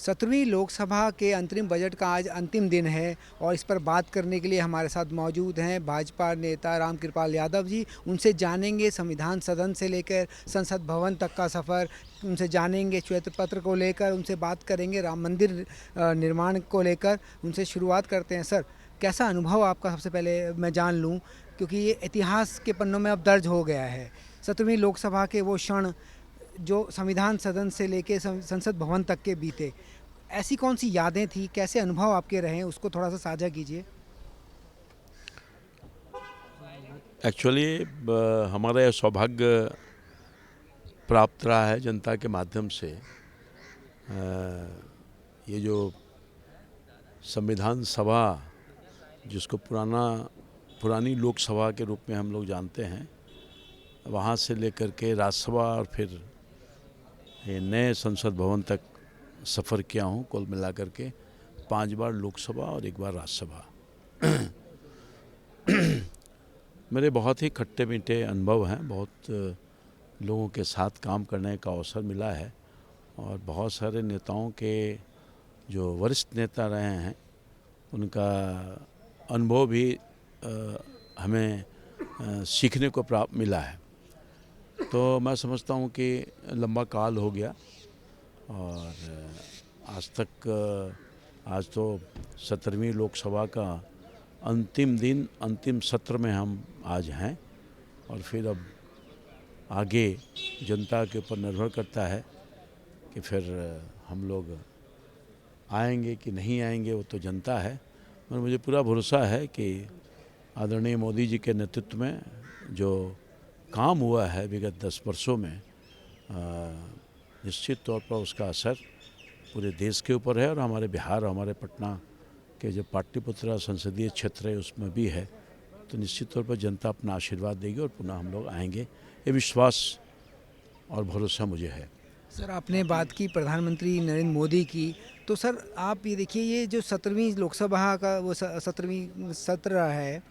17वीं लोकसभा के अंतरिम बजट का आज अंतिम दिन है और इस पर बात करने के लिए हमारे साथ मौजूद हैं भाजपा नेता रामकृपाल यादव जी। उनसे जानेंगे संविधान सदन से लेकर संसद भवन तक का सफ़र, उनसे जानेंगे श्वेत पत्र को लेकर, उनसे बात करेंगे राम मंदिर निर्माण को लेकर। उनसे शुरुआत करते हैं। सर, कैसा अनुभव आपका, सबसे पहले मैं जान लूँ, क्योंकि ये इतिहास के पन्नों में अब दर्ज हो गया है। 17वीं लोकसभा के वो क्षण जो संविधान सदन से लेके संसद भवन तक के बीते, ऐसी कौन सी यादें थी, कैसे अनुभव आपके रहे, उसको थोड़ा सा साझा कीजिए। एक्चुअली हमारा यह सौभाग्य प्राप्त रहा है जनता के माध्यम से। ये जो संविधान सभा, जिसको पुरानी लोकसभा के रूप में हम लोग जानते हैं, वहाँ से लेकर के राज्यसभा और फिर ये नए संसद भवन तक सफ़र किया हूँ। कुल मिलाकर के 5 बार लोकसभा और 1 बार राज्यसभा। मेरे बहुत ही खट्टे मीठे अनुभव हैं। बहुत लोगों के साथ काम करने का अवसर मिला है और बहुत सारे नेताओं के, जो वरिष्ठ नेता रहे हैं, उनका अनुभव भी हमें सीखने को प्राप्त मिला है। तो मैं समझता हूँ कि लंबा काल हो गया और आज तो 17वीं लोकसभा का अंतिम दिन, अंतिम सत्र में हम आज हैं और फिर अब आगे जनता के ऊपर निर्भर करता है कि फिर हम लोग आएंगे कि नहीं आएंगे, वो तो जनता है। और मुझे पूरा भरोसा है कि आदरणीय मोदी जी के नेतृत्व में जो काम हुआ है विगत 10 वर्षों में, निश्चित तौर पर उसका असर पूरे देश के ऊपर है और हमारे बिहार, हमारे पटना के जो पाटलिपुत्रा संसदीय क्षेत्र है उसमें भी है। तो निश्चित तौर पर जनता अपना आशीर्वाद देगी और पुनः हम लोग आएंगे, ये विश्वास और भरोसा मुझे है। सर, आपने बात की प्रधानमंत्री नरेंद्र मोदी की, तो सर आप ये देखिए, ये जो 17वीं लोकसभा का वो 17वीं सत्र है,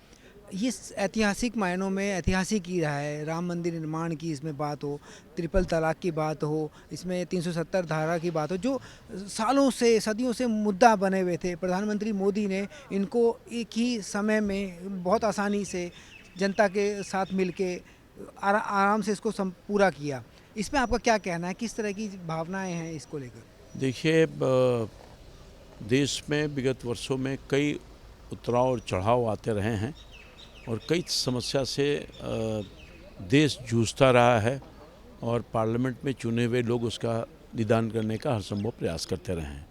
ये ऐतिहासिक मायनों में ऐतिहासिक ही रहा है। राम मंदिर निर्माण की इसमें बात हो, ट्रिपल तलाक की बात हो, इसमें 370 धारा की बात हो, जो सालों से, सदियों से मुद्दा बने हुए थे। प्रधानमंत्री मोदी ने इनको एक ही समय में बहुत आसानी से जनता के साथ मिलके आराम से इसको पूरा किया। इसमें आपका क्या कहना है, किस तरह की भावनाएं हैं इसको लेकर? देखिए, देश में विगत वर्षों में कई उतराव और चढ़ाव आते रहे हैं और कई समस्या से देश जूझता रहा है और पार्लियामेंट में चुने हुए लोग उसका निदान करने का हर संभव प्रयास करते रहे हैं।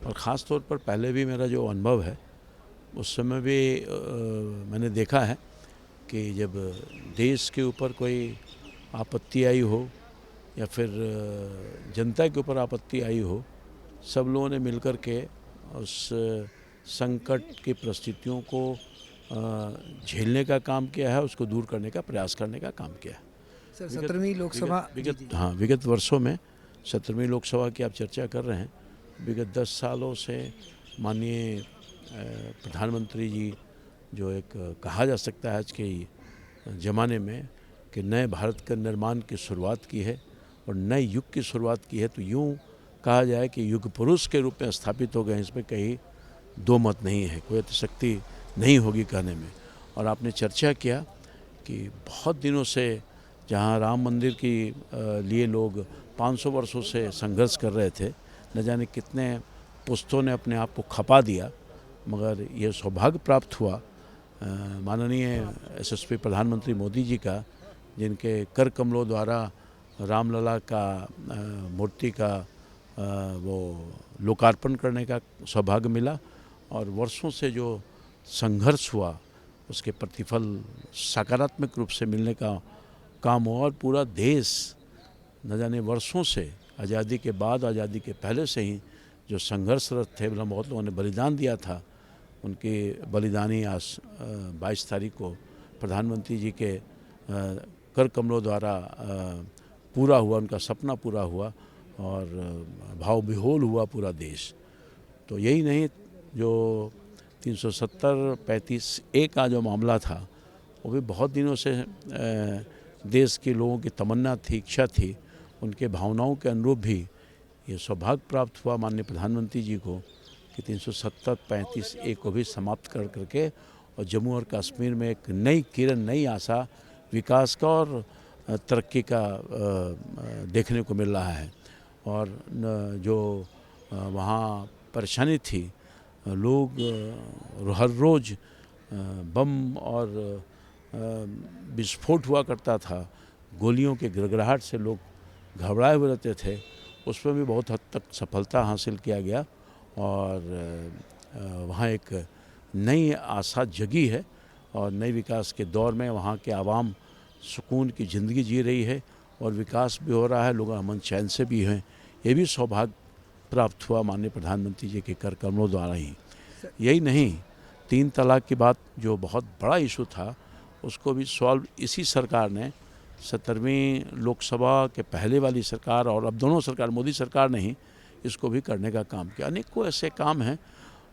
और ख़ास तौर पर पहले भी मेरा जो अनुभव है, उस समय भी मैंने देखा है कि जब देश के ऊपर कोई आपत्ति आई हो या फिर जनता के ऊपर आपत्ति आई हो, सब लोगों ने मिलकर के उस संकट की परिस्थितियों को झेलने का काम किया है, उसको दूर करने का प्रयास करने का काम किया है। सर, 17वीं लोकसभा विगत वर्षों में 17वीं लोकसभा की आप चर्चा कर रहे हैं। विगत 10 सालों से माननीय प्रधानमंत्री जी, जो एक कहा जा सकता है आज के ज़माने में कि नए भारत के निर्माण की शुरुआत की है और नए युग की शुरुआत की है, तो यूँ कहा जाए कि युग पुरुष के रूप में स्थापित हो गए। इसमें कहीं दो मत नहीं है, कोई अतिशक्ति नहीं होगी कहने में। और आपने चर्चा किया कि बहुत दिनों से जहाँ राम मंदिर की लिए लोग 500 वर्षों से संघर्ष कर रहे थे, न जाने कितने पुस्तों ने अपने आप को खपा दिया, मगर ये सौभाग्य प्राप्त हुआ माननीय यशस्वी प्रधानमंत्री मोदी जी का, जिनके कर कमलों द्वारा रामलला का मूर्ति का वो लोकार्पण करने का सौभाग्य मिला और वर्षों से जो संघर्ष हुआ उसके प्रतिफल सकारात्मक रूप से मिलने का काम हुआ। और पूरा देश न जाने वर्षों से, आज़ादी के बाद, आज़ादी के पहले से ही जो संघर्षरत थे, मतलब बहुत लोगों ने बलिदान दिया था, उनके बलिदानी आज 22 तारीख को प्रधानमंत्री जी के कर कमलों द्वारा पूरा हुआ, उनका सपना पूरा हुआ और भाव विहोल हुआ पूरा देश। तो यही नहीं, जो 370-35A का जो मामला था, वो भी बहुत दिनों से देश के लोगों की तमन्ना थी, इच्छा थी, उनके भावनाओं के अनुरूप भी ये सौभाग्य प्राप्त हुआ माननीय प्रधानमंत्री जी को कि 370-35A को भी समाप्त कर करके और जम्मू और कश्मीर में एक नई किरण, नई आशा विकास का और तरक्की का देखने को मिल रहा है। और जो वहाँ परेशानी थी, लोग हर रोज़ बम और विस्फोट हुआ करता था, गोलियों के गिड़गिड़ाहट से लोग घबराए हुए रहते थे, उसमें भी बहुत हद तक सफलता हासिल किया गया और वहाँ एक नई आशा जगी है और नई विकास के दौर में वहाँ के आवाम सुकून की ज़िंदगी जी रही है और विकास भी हो रहा है, लोग अमन चैन से भी हैं। ये भी सौभाग्य प्राप्त हुआ माननीय प्रधानमंत्री जी के कर कमलों द्वारा ही। यही नहीं, 3 तलाक की बात जो बहुत बड़ा इशू था उसको भी सॉल्व इसी सरकार ने 17वीं लोकसभा के पहले वाली सरकार और अब दोनों सरकार, मोदी सरकार ने ही इसको भी करने का काम किया। अनेकों ऐसे काम हैं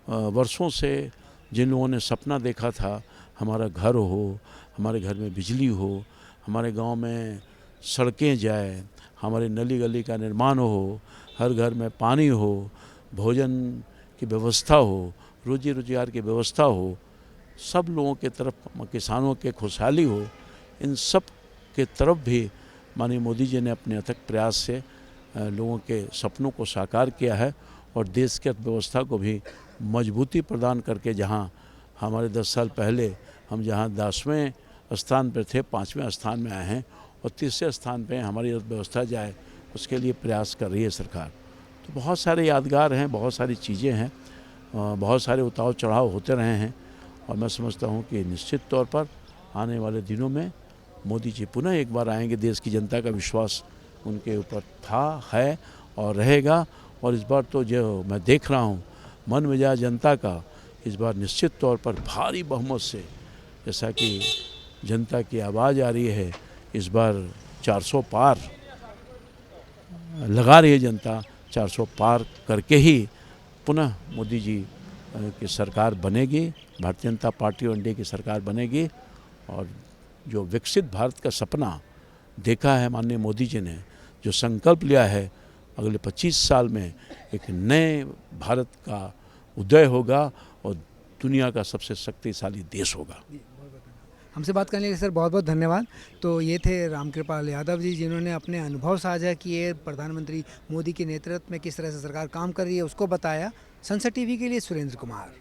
वर्षों से जिन लोगों ने सपना देखा था, हमारा घर हो, हमारे घर में बिजली हो, हमारे गांव में सड़कें जाए, हमारे नली गली का निर्माण हो, हर घर में पानी हो, भोजन की व्यवस्था हो, रोजी रोजगार की व्यवस्था हो, सब लोगों के तरफ, किसानों के खुशहाली हो, इन सब के तरफ भी माननीय मोदी जी ने अपने अथक प्रयास से लोगों के सपनों को साकार किया है और देश की अर्थव्यवस्था को भी मजबूती प्रदान करके, जहां हमारे 10 साल पहले हम जहां 10वें स्थान पर थे, 5वें स्थान में आए हैं और 30वें स्थान पे हमारी अर्थव्यवस्था जाए, उसके लिए प्रयास कर रही है सरकार। तो बहुत सारे यादगार हैं, बहुत सारी चीज़ें हैं, बहुत सारे उतार चढ़ाव होते रहे हैं और मैं समझता हूँ कि निश्चित तौर पर आने वाले दिनों में मोदी जी पुनः एक बार आएंगे। देश की जनता का विश्वास उनके ऊपर था, है और रहेगा और इस बार तो जो मैं देख रहा हूँ मन मिजाज जनता का इस बार निश्चित तौर पर भारी बहुमत से, जैसा कि जनता की आवाज़ आ रही है, इस बार 400 पार लगा रही है जनता। 400 पार करके ही पुनः मोदी जी की सरकार बनेगी, भारतीय जनता पार्टी और एनडीए की सरकार बनेगी और जो विकसित भारत का सपना देखा है माननीय मोदी जी ने, जो संकल्प लिया है अगले 25 साल में एक नए भारत का उदय होगा और दुनिया का सबसे शक्तिशाली देश होगा। हमसे बात करने के लिए सर बहुत बहुत धन्यवाद। तो ये थे रामकृपाल यादव जी, जिन्होंने अपने अनुभव साझा किए, प्रधानमंत्री मोदी के नेतृत्व में किस तरह से सरकार काम कर रही है उसको बताया। संसद टीवी के लिए सुरेंद्र कुमार।